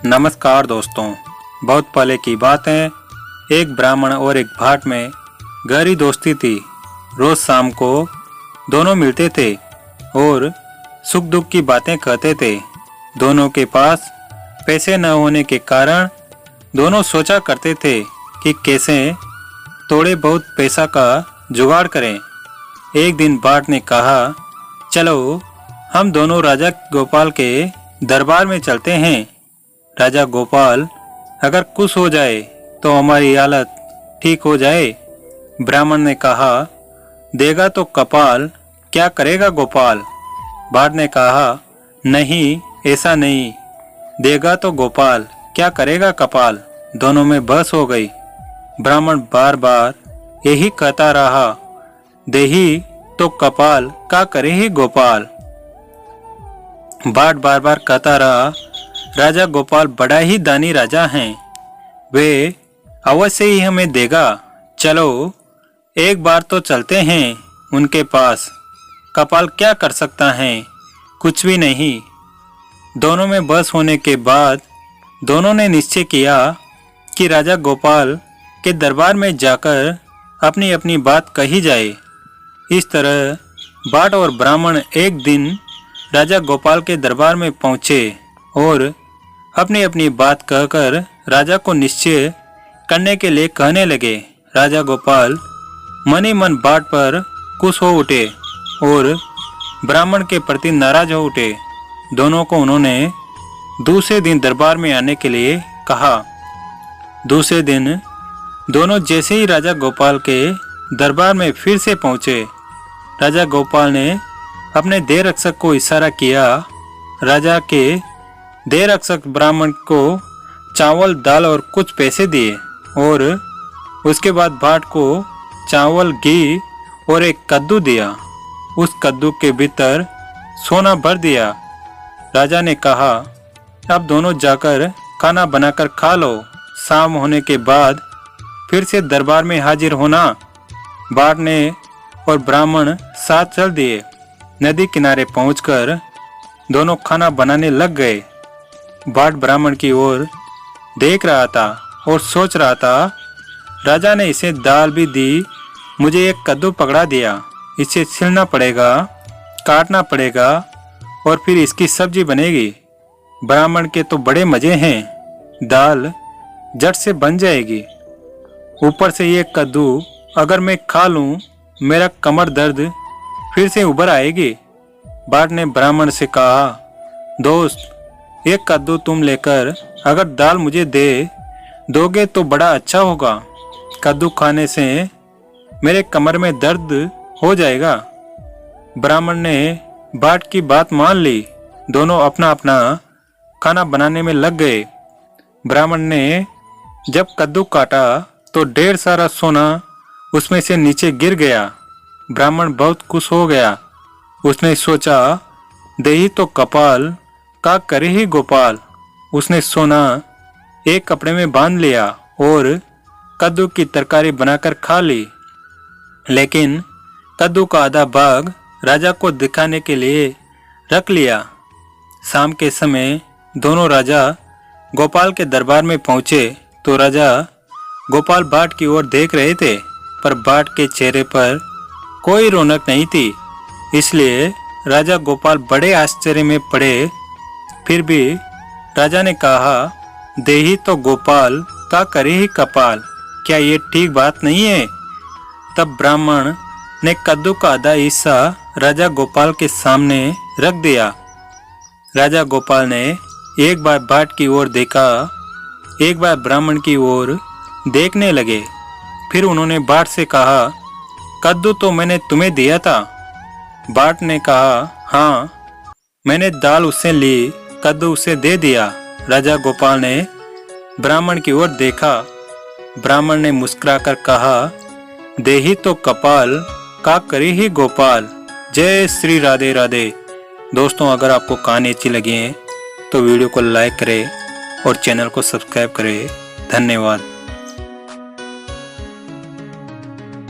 नमस्कार दोस्तों। बहुत पहले की बात है, एक ब्राह्मण और एक भाट में गहरी दोस्ती थी। रोज शाम को दोनों मिलते थे और सुख दुख की बातें कहते थे। दोनों के पास पैसे न होने के कारण दोनों सोचा करते थे कि कैसे थोड़े बहुत पैसा का जुगाड़ करें। एक दिन भाट ने कहा, चलो हम दोनों राजा गोपाल के दरबार में चलते हैं। राजा गोपाल अगर खुश हो जाए तो हमारी हालत ठीक हो जाए। ब्राह्मण ने कहा, देगा तो कपाल, क्या करेगा गोपाल। भाट ने कहा, नहीं ऐसा नहीं, देगा तो गोपाल, क्या करेगा कपाल। दोनों में बहस हो गई। ब्राह्मण बार बार यही कहता रहा, देही तो कपाल, क्या करे ही गोपाल। भाट बार बार कहता रहा, राजा गोपाल बड़ा ही दानी राजा हैं, वे अवश्य ही हमें देगा। चलो एक बार तो चलते हैं उनके पास। कपाल क्या कर सकता है, कुछ भी नहीं। दोनों में बहस होने के बाद दोनों ने निश्चय किया कि राजा गोपाल के दरबार में जाकर अपनी अपनी बात कही जाए। इस तरह भाट और ब्राह्मण एक दिन राजा गोपाल के दरबार में पहुंचे और अपनी अपनी बात कहकर राजा को निश्चय करने के लिए कहने लगे। राजा गोपाल मन ही मन भाट पर खुश हो उठे और ब्राह्मण के प्रति नाराज हो उठे। दोनों को उन्होंने दूसरे दिन दरबार में आने के लिए कहा। दूसरे दिन दोनों जैसे ही राजा गोपाल के दरबार में फिर से पहुंचे, राजा गोपाल ने अपने देह रक्षक को इशारा किया। राजा के देह रक्षक ब्राह्मण को चावल, दाल और कुछ पैसे दिए और उसके बाद भाट को चावल, घी और एक कद्दू दिया। उस कद्दू के भीतर सोना भर दिया। राजा ने कहा, अब दोनों जाकर खाना बनाकर खा लो। शाम होने के बाद फिर से दरबार में हाजिर होना। भाट ने और ब्राह्मण साथ चल दिए। नदी किनारे पहुंचकर दोनों खाना बनाने लग गए। भाट ब्राह्मण की ओर देख रहा था और सोच रहा था, राजा ने इसे दाल भी दी, मुझे एक कद्दू पकड़ा दिया, इसे छीलना पड़ेगा, काटना पड़ेगा और फिर इसकी सब्जी बनेगी। ब्राह्मण के तो बड़े मजे हैं, दाल झट से बन जाएगी, ऊपर से ये कद्दू अगर मैं खा लूं, मेरा कमर दर्द फिर से उभर आएगी। भाट ने ब्राह्मण से कहा, दोस्त एक कद्दू तुम लेकर अगर दाल मुझे दे दोगे तो बड़ा अच्छा होगा। कद्दू खाने से मेरे कमर में दर्द हो जाएगा। ब्राह्मण ने भाट की बात मान ली। दोनों अपना अपना खाना बनाने में लग गए। ब्राह्मण ने जब कद्दू काटा तो ढेर सारा सोना उसमें से नीचे गिर गया। ब्राह्मण बहुत खुश हो गया। उसने सोचा, देही तो कपाल, का करे ही गोपाल। उसने सोना एक कपड़े में बांध लिया और कद्दू की तरकारी बनाकर खा ली। लेकिन कद्दू का आधा भाग राजा को दिखाने के लिए रख लिया। शाम के समय दोनों राजा गोपाल के दरबार में पहुंचे तो राजा गोपाल भाट की ओर देख रहे थे, पर भाट के चेहरे पर कोई रौनक नहीं थी। इसलिए राजा गोपाल बड़े आश्चर्य में पड़े। फिर भी राजा ने कहा, देही तो गोपाल, का करे ही कपाल, क्या ये ठीक बात नहीं है। तब ब्राह्मण ने कद्दू का आधा हिस्सा राजा गोपाल के सामने रख दिया। राजा गोपाल ने एक बार भाट की ओर देखा, एक बार ब्राह्मण की ओर देखने लगे। फिर उन्होंने भाट से कहा, कद्दू तो मैंने तुम्हें दिया था। भाट ने कहा, हाँ मैंने दाल उससे ली, कद्दू उसे दे दिया। राजा गोपाल ने ब्राह्मण की ओर देखा। ब्राह्मण ने मुस्कुराकर कहा, देही तो कपाल, का करे ही गोपाल। जय श्री राधे राधे। दोस्तों, अगर आपको कहानी अच्छी लगी है तो वीडियो को लाइक करें और चैनल को सब्सक्राइब करें। धन्यवाद।